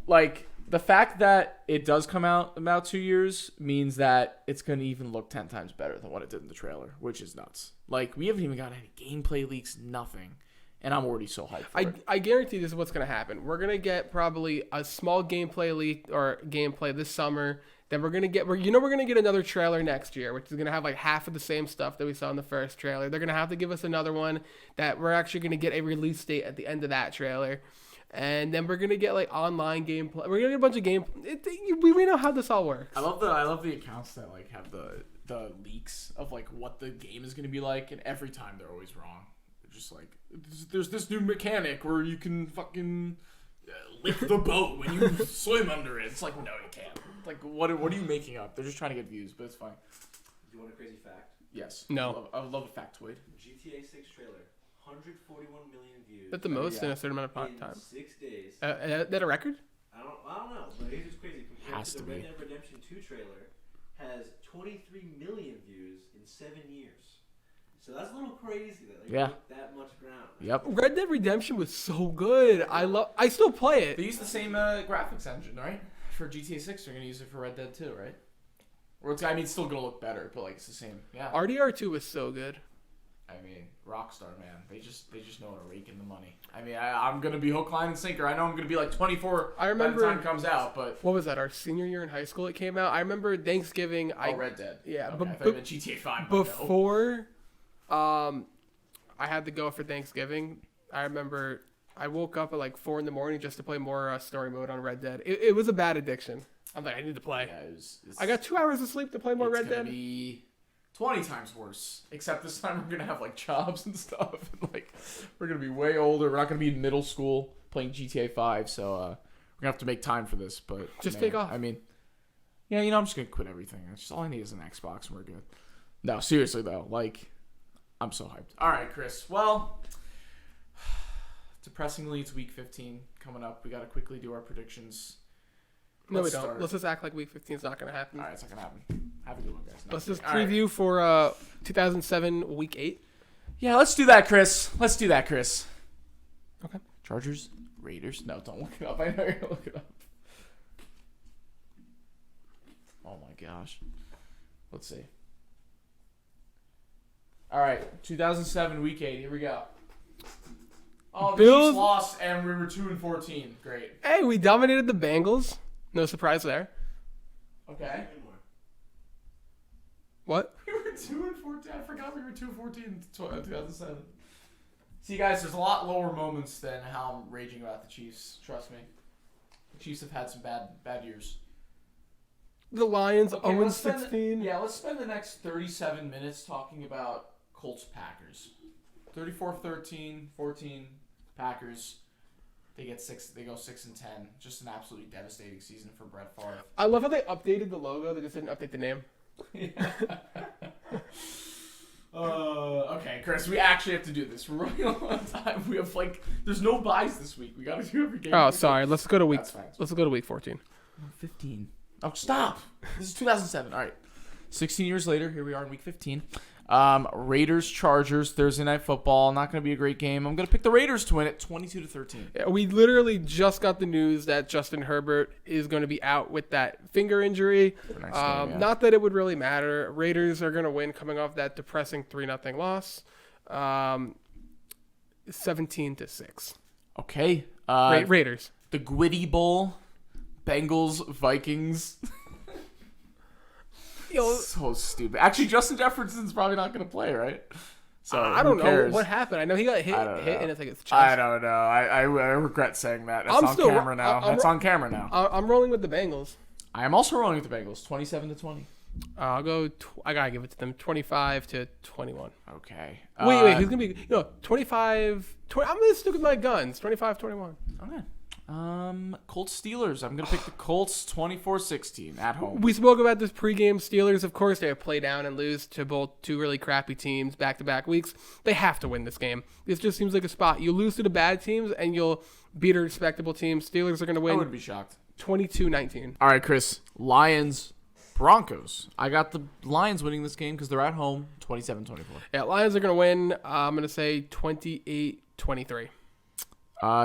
like, the fact that it does come out in about 2 years means that it's going to even look 10 times better than what it did in the trailer, which is nuts. Like, we haven't even got any gameplay leaks, nothing. And I'm already so hyped for it. I guarantee this is what's going to happen. We're going to get probably a small gameplay leak or gameplay this summer. Then we're going to get another trailer next year, which is going to have like half of the same stuff that we saw in the first trailer. They're going to have to give us another one that we're actually going to get a release date at the end of that trailer. And then we're going to get like online gameplay. We're going to get a bunch of game. We know how this all works. I love the accounts that like have the leaks of like what the game is going to be like, and every time they're always wrong. They're just like, there's this new mechanic where you can fucking lick the boat when you swim under it. It's like, no, you can't. Like, what are you making up? They're just trying to get views, but it's fine. Do you want a crazy fact? Yes. No. I would love a factoid. GTA 6 trailer, 141 million views. That's the most in a certain amount of time. In 6 days. That a record? I don't know, but it's just crazy. Compared Has to to the Red be. Dead Redemption 2 trailer, has 23 million views in 7 years. So that's a little crazy that they broke that much ground. Yep. Red Dead Redemption was so good. I still play it. They use the same graphics engine, right? For GTA 6, they're gonna use it for Red Dead 2, right? Or it's still gonna look better, but like it's the same. Yeah. RDR2 was so good. I mean, Rockstar, man. They just know how to rake in the money. I mean, I'm gonna be hook, line, and sinker. I know I'm gonna be like 24 I remember, by the time it comes out, but what was that? Our senior year in high school, it came out. I remember Thanksgiving. Red Dead. Yeah, okay, but I thought you meant GTA 5. Before, I had to go for Thanksgiving. I remember I woke up at like 4 a.m. just to play more story mode on Red Dead. It was a bad addiction. I'm like, I need to play. Yeah, I got 2 hours of sleep to play more Red It's Dead. gonna be 20 times worse. Except this time we're gonna have like jobs and stuff, and like we're gonna be way older. We're not gonna be in middle school playing GTA 5, so we're gonna have to make time for this. But Just take off. I mean, yeah, I'm just gonna quit everything. It's just all I need is an Xbox, and we're good. No, seriously though, like I'm so hyped. All right, Chris. Well, depressingly, it's week 15 coming up. We gotta quickly do our predictions. No, we Let's don't. start. Let's just act like week 15 is not going to happen. All right, it's not gonna happen. Have a good one, guys. No, Let's just all right. preview for 2007 week 8. Yeah, let's do that, Chris. Okay. Chargers, Raiders. No, don't look it up. I know you're gonna look it up. Oh my gosh. Let's see. All right, 2007 week 8. Here we go. Oh, the Bills Chiefs lost, and we were 2-14. Great. Hey, we dominated the Bengals. No surprise there. Okay. What? We were 2-14. I forgot we were 2-14 in 2007. See, guys, there's a lot lower moments than how I'm raging about the Chiefs. Trust me. The Chiefs have had some bad years. The Lions Okay, 0-16. let's spend the next 37 minutes talking about Colts-Packers. 34-13, 14, Packers. They go 6-10. Just an absolutely devastating season for Brett Favre. I love how they updated the logo. They just didn't update the name. Okay, Chris, we actually have to do this. We're running low on time. We have there's no buys this week. We gotta do every game. Oh, sorry. Let's go to week. That's fine. Let's go to week 14. 15. Oh, stop. This is 2007. All right. 16 years later, here we are in week 15. Raiders, Chargers, Thursday Night Football. Not going to be a great game. I'm going to pick the Raiders to win it 22-13. Yeah, we literally just got the news that Justin Herbert is going to be out with that finger injury. Next game, yeah. Not that it would really matter. Raiders are going to win coming off that depressing 3-0 loss. 17-6. Okay. Raiders. The Gwitty Bowl. Bengals, Vikings. So stupid. Actually, Justin Jefferson's probably not going to play, right? So I don't who know cares? what happened. I know he got hit and it's like his chest. I don't know. I regret saying that. It's on camera now. That's on camera now. I'm rolling with the Bengals. I am also rolling with the Bengals, 27-20. I'll go. I gotta give it to them, 25-21. Okay. Wait. Who's gonna be? 25. 20, I'm gonna stick with my guns. 25-21. Okay. Colts Steelers. I'm gonna pick the Colts 24-16 at home. We spoke about this pregame. Steelers, of course, they play down and lose to both two really crappy teams back-to-back weeks. They have to win this game. This just seems like a spot. You lose to the bad teams and you'll beat a respectable team. Steelers are gonna win. I wouldn't be shocked. 22-19. All right, Chris. Lions, Broncos. I got the Lions winning this game because they're at home, 27-24. Yeah, Lions are going to win. I'm going to say 28-23.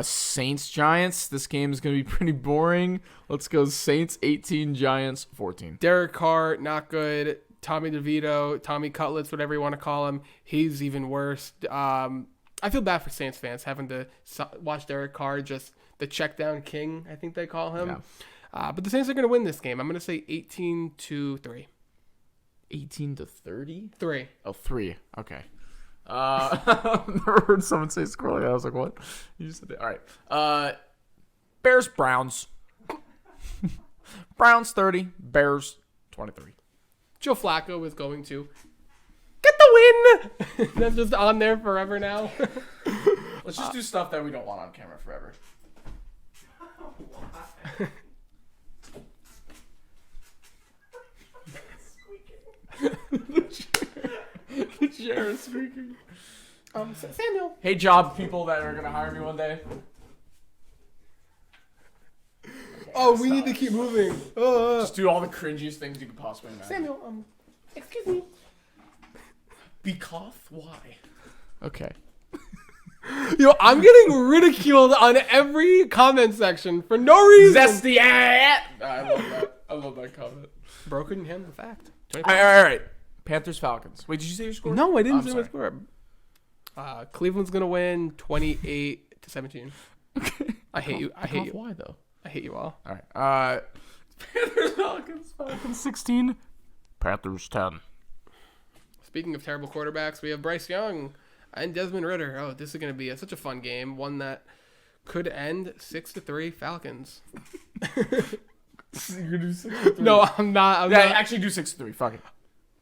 Saints Giants. This game is going to be pretty boring. Let's go Saints 18, Giants 14. Derek Carr, not good. Tommy DeVito, Tommy Cutlets, whatever you want to call him, he's even worse. I feel bad for Saints fans having to watch Derek Carr, just the check down king, I think they call him. Yeah. But the Saints are going to win this game. I'm going to say 18-3. 18-30? 3. Oh, 3. Okay. Never heard someone say score like that. I was like, what? You just said that. All right. Bears, Browns. Browns 30, Bears 23. Joe Flacco is going to get the win. That's just on there forever now. Let's just do stuff that we don't want on camera forever. The chair is squeaking. Samuel. Hey, job people that are going to hire me one day. Oh, we need to keep moving. Just do all the cringiest things you could possibly imagine. Samuel, excuse me. Be cough? Why? Okay. Yo, I'm getting ridiculed on every comment section for no reason. Zesty. I love that. I love that comment. Bro couldn't handle the fact. All right. Panthers, Falcons. Wait, did you say your score? No, I didn't say my sorry. score. Cleveland's gonna win 28-17. Okay. I hate you. I hate you. Why though? I hate you all. All right. Panthers, Falcons 16. Panthers 10. Speaking of terrible quarterbacks, we have Bryce Young and Desmond Ridder. Oh, this is gonna be such a fun game. One that could end 6-3 Falcons. You're gonna do 6-3. No, I'm not. I'm not. Actually do 6-3. Fuck it.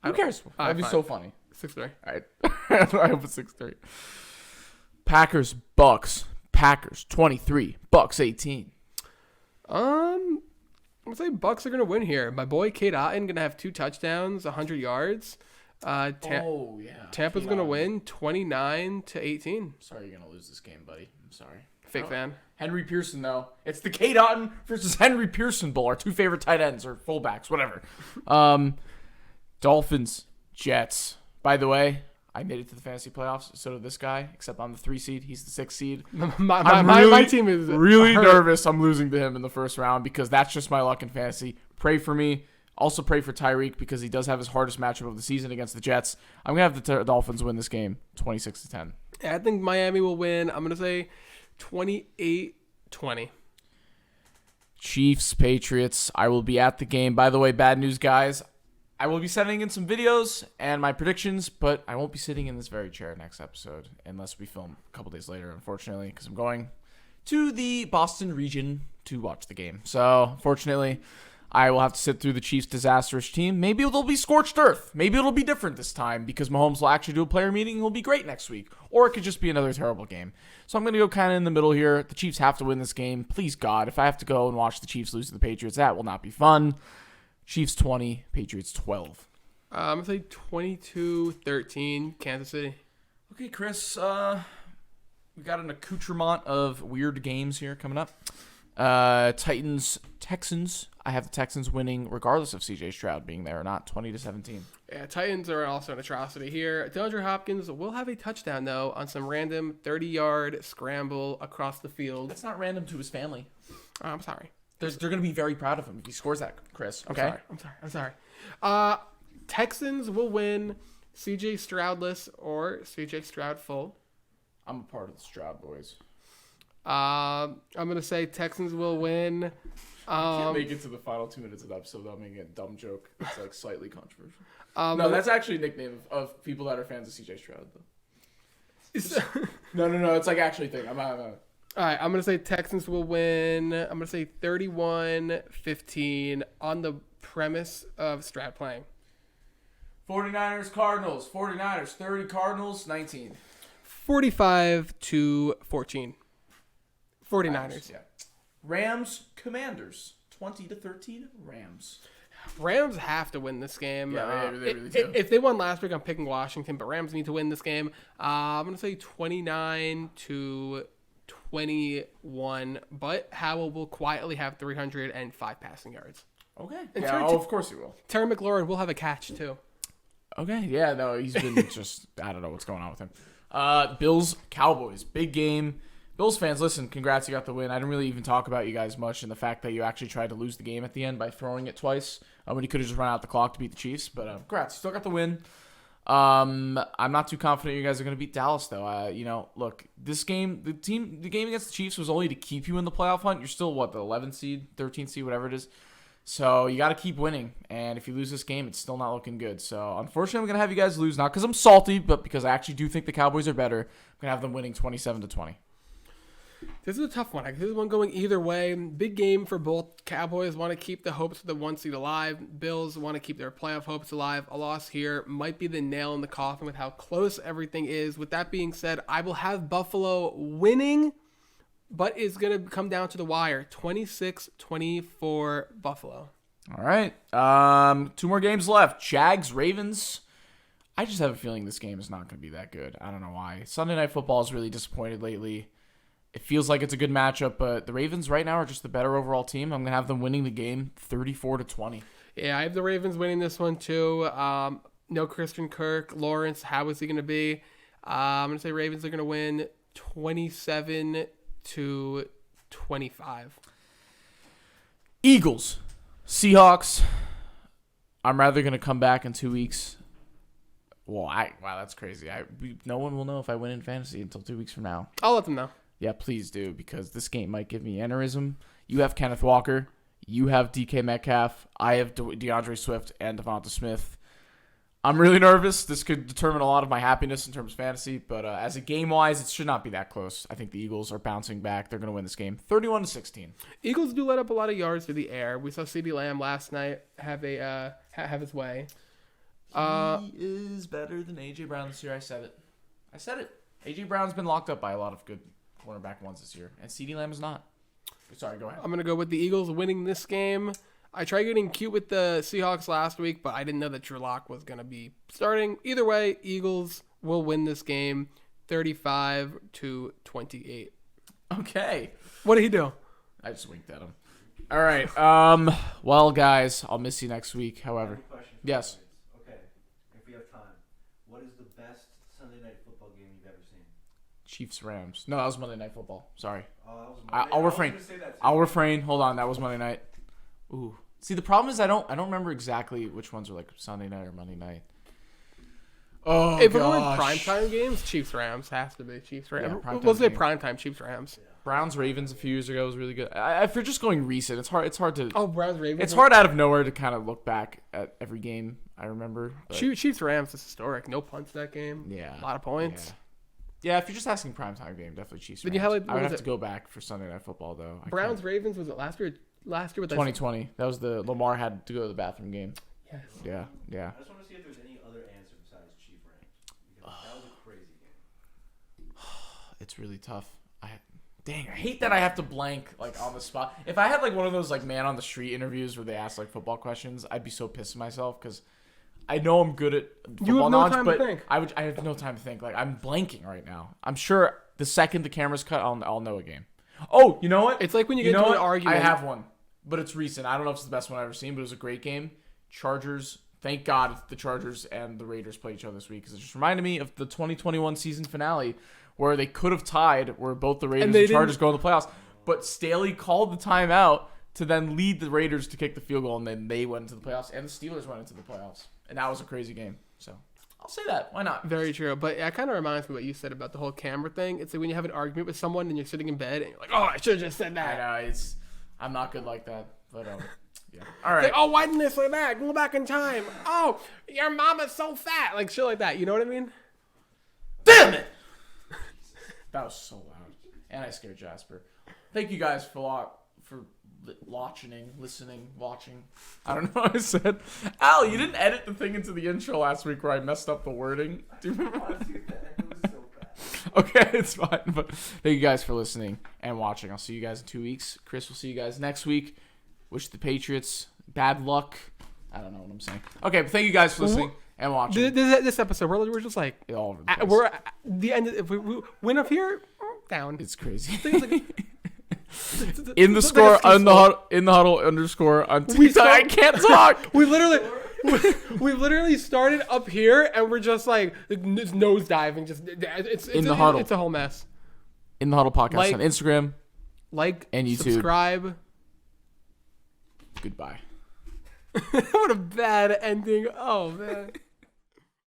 Who cares? That'd be fine. so funny. 6-3. All right. I hope it's 6-3. Packers, Bucks. Packers 23. Bucks 18. I'm gonna say Bucks are gonna win here. My boy Kate Otten gonna have 2 touchdowns, 100 yards. Yeah. Tampa's gonna win 29-18. Sorry you're gonna lose this game, buddy. I'm sorry. Fake fan. Henry Pearson, though. It's the Kate Otten versus Henry Pearson Bowl. Our 2 favorite tight ends or fullbacks, whatever. Dolphins, Jets. By the way, I made it to the fantasy playoffs. So did this guy, except I'm the 3 seed. He's the 6 seed. My team is really hurt. nervous. I'm losing to him in the first round because that's just my luck in fantasy. Pray for me. Also pray for Tyreek because he does have his hardest matchup of the season against the Jets. I'm going to have the Dolphins win this game 26-10. I think Miami will win. I'm going to say 28-20. Chiefs, Patriots. I will be at the game. By the way, bad news, guys. I will be sending in some videos and my predictions, but I won't be sitting in this very chair next episode unless we film a couple days later, unfortunately, because I'm going to the Boston region to watch the game. So, unfortunately, I will have to sit through the Chiefs' disastrous team. Maybe it'll be scorched earth. Maybe it'll be different this time because Mahomes will actually do a player meeting and will be great next week. Or it could just be another terrible game. So I'm going to go kind of in the middle here. The Chiefs have to win this game. Please, God, if I have to go and watch the Chiefs lose to the Patriots, that will not be fun. Chiefs 20, Patriots 12. I'm going to say 22-13, Kansas City. Okay, Chris, we got an accoutrement of weird games here coming up. Titans, Texans. I have the Texans winning regardless of CJ Stroud being there or not, 20-17. Yeah, Titans are also an atrocity here. DeAndre Hopkins will have a touchdown, though, on some random 30-yard scramble across the field. That's not random to his family. Oh, I'm sorry. They're going to be very proud of him if he scores that, Chris. Okay? I'm sorry. Texans will win CJ Stroudless or CJ Stroud full. I'm a part of the Stroud boys. I'm going to say Texans will win. I can't make it to the final 2 minutes of the episode without making a dumb joke. It's like slightly controversial. No, that's actually a nickname of people that are fans of CJ Stroud, though. No. It's like actually a thing. I'm not. All right, I'm going to say Texans will win. I'm going to say 31-15 on the premise of Stroud playing. 49ers, Cardinals. 49ers, 30, Cardinals, 19. 45-14. 49ers. Yeah. Rams, Commanders, 20-13, Rams. Rams have to win this game. Yeah, they really do. If they won last week, I'm picking Washington, but Rams need to win this game. I'm going to say 29-21, but Howell will quietly have 305 passing yards. Okay. And Yeah, Terry- of course he will. Terry McLaurin will have a catch, too. Okay. Yeah, no, he's been just, I don't know what's going on with him. Bills, Cowboys, big game. Bills fans, listen, congrats, you got the win. I didn't really even talk about you guys much and the fact that you actually tried to lose the game at the end by throwing it twice when you could have just run out the clock to beat the Chiefs. But congrats, you still got the win. I'm not too confident you guys are going to beat Dallas, though. Look, this game, the game against the Chiefs was only to keep you in the playoff hunt. You're still, the 11th seed, 13th seed, whatever it is. So you got to keep winning. And if you lose this game, it's still not looking good. So unfortunately, I'm going to have you guys lose, not because I'm salty, but because I actually do think the Cowboys are better. I'm going to have them winning 27-20. This is a tough one. This is one going either way. Big game for both. Cowboys want to keep the hopes of the 1 seed alive. Bills want to keep their playoff hopes alive. A loss here might be the nail in the coffin with how close everything is. With that being said, I will have Buffalo winning, but it's going to come down to the wire. 26-24 Buffalo. All right. 2 more games left. Jags, Ravens. I just have a feeling this game is not going to be that good. I don't know why. Sunday Night Football is really disappointed lately. It feels like it's a good matchup, but the Ravens right now are just the better overall team. I'm going to have them winning the game 34-20. Yeah, I have the Ravens winning this one too. No Christian Kirk. Lawrence, how is he going to be? I'm going to say Ravens are going to win 27-25. Eagles, Seahawks. I'm rather going to come back in 2 weeks. Wow, that's crazy. No one will know if I win in fantasy until 2 weeks from now. I'll let them know. Yeah, please do, because this game might give me aneurysm. You have Kenneth Walker. You have DK Metcalf. I have DeAndre Swift and Devonta Smith. I'm really nervous. This could determine a lot of my happiness in terms of fantasy, but as a game-wise, it should not be that close. I think the Eagles are bouncing back. They're going to win this game 31-16. Eagles do let up a lot of yards through the air. We saw CeeDee Lamb last night have his way. He is better than A.J. Brown this year. I said it. A.J. Brown's been locked up by a lot of good cornerback ones this year, and CeeDee Lamb is not. Sorry, go ahead. I'm going to go with the Eagles winning this game. I tried getting cute with the Seahawks last week, but I didn't know that Drew Lock was going to be starting. Either way, Eagles will win this game 35-28. Okay. What did he do? I just winked at him. All right. Well, guys, I'll miss you next week, however. Yes. Okay, if we have time, what is the best Sunday Night Football game you've ever seen? Chiefs-Rams. No, that was Monday Night Football. Sorry. Oh, that was I'll refrain. I'll refrain. Hold on. That was Monday night. Ooh. See, the problem is I don't remember exactly which ones are like Sunday night or Monday night. Oh, if we're going primetime games, Chiefs-Rams has to be Chiefs-Rams. Yeah, We'll say primetime Chiefs-Rams. Browns-Ravens a few years ago was really good. If you're just going recent, it's hard to. Oh, Browns-Ravens. It's hard out of nowhere to kind of look back at every game I remember. Chiefs-Rams is historic. No punts that game. Yeah. A lot of points. Yeah, if you're just asking primetime game, definitely Chiefs. Then you have, I would have to go back for Sunday Night Football though. Browns-Ravens, was it last year? Last year with 2020. That was the Lamar had to go to the bathroom game. Yes. Yeah. I just want to see if there's any other answer besides Chiefs-Rams, because that was a crazy game. It's really tough. I hate that I have to blank like on the spot. If I had like one of those like man on the street interviews where they ask like football questions, I'd be so pissed at myself because I know I'm good at football knowledge, but I have no time to think. Like I'm blanking right now. I'm sure the second the camera's cut, I'll know a game. Oh, you know what? It's like when you get into an argument. I have one, but it's recent. I don't know if it's the best one I've ever seen, but it was a great game. Chargers. Thank God the Chargers and the Raiders play each other this week because it just reminded me of the 2021 season finale where they could have tied, where both the Raiders and Chargers go in the playoffs. But Staley called the timeout to then lead the Raiders to kick the field goal, and then they went into the playoffs, and the Steelers went into the playoffs. And that was a crazy game. So I'll say that. Why not? Very true. But it kind of reminds me of what you said about the whole camera thing. It's like when you have an argument with someone and you're sitting in bed and you're like, oh, I should have just said that. I know. I'm not good like that. But, yeah. All right. Like, oh, why didn't they say that? Go back in time. Oh, your mama's so fat. Like shit like that. You know what I mean? Damn it! That was so loud. And I scared Jasper. Thank you guys for listening, watching. I don't know what I said. Al, you didn't edit the thing into the intro last week where I messed up the wording. Do you remember? Okay, it's fine. But thank you guys for listening and watching. I'll see you guys in 2 weeks. Chris will see you guys next week. Wish the Patriots bad luck. I don't know what I'm saying. Okay, but thank you guys for listening and watching. This episode, we're just like, all over the place. We're at the end. If we win up here, down. It's crazy. In the score on in the huddle underscore on TikTok. I can't talk. We literally started up here and we're just like nose diving. Just it's in the huddle. It's a whole mess. In the huddle podcast on Instagram, and YouTube, subscribe. Goodbye. What a bad ending. Oh man.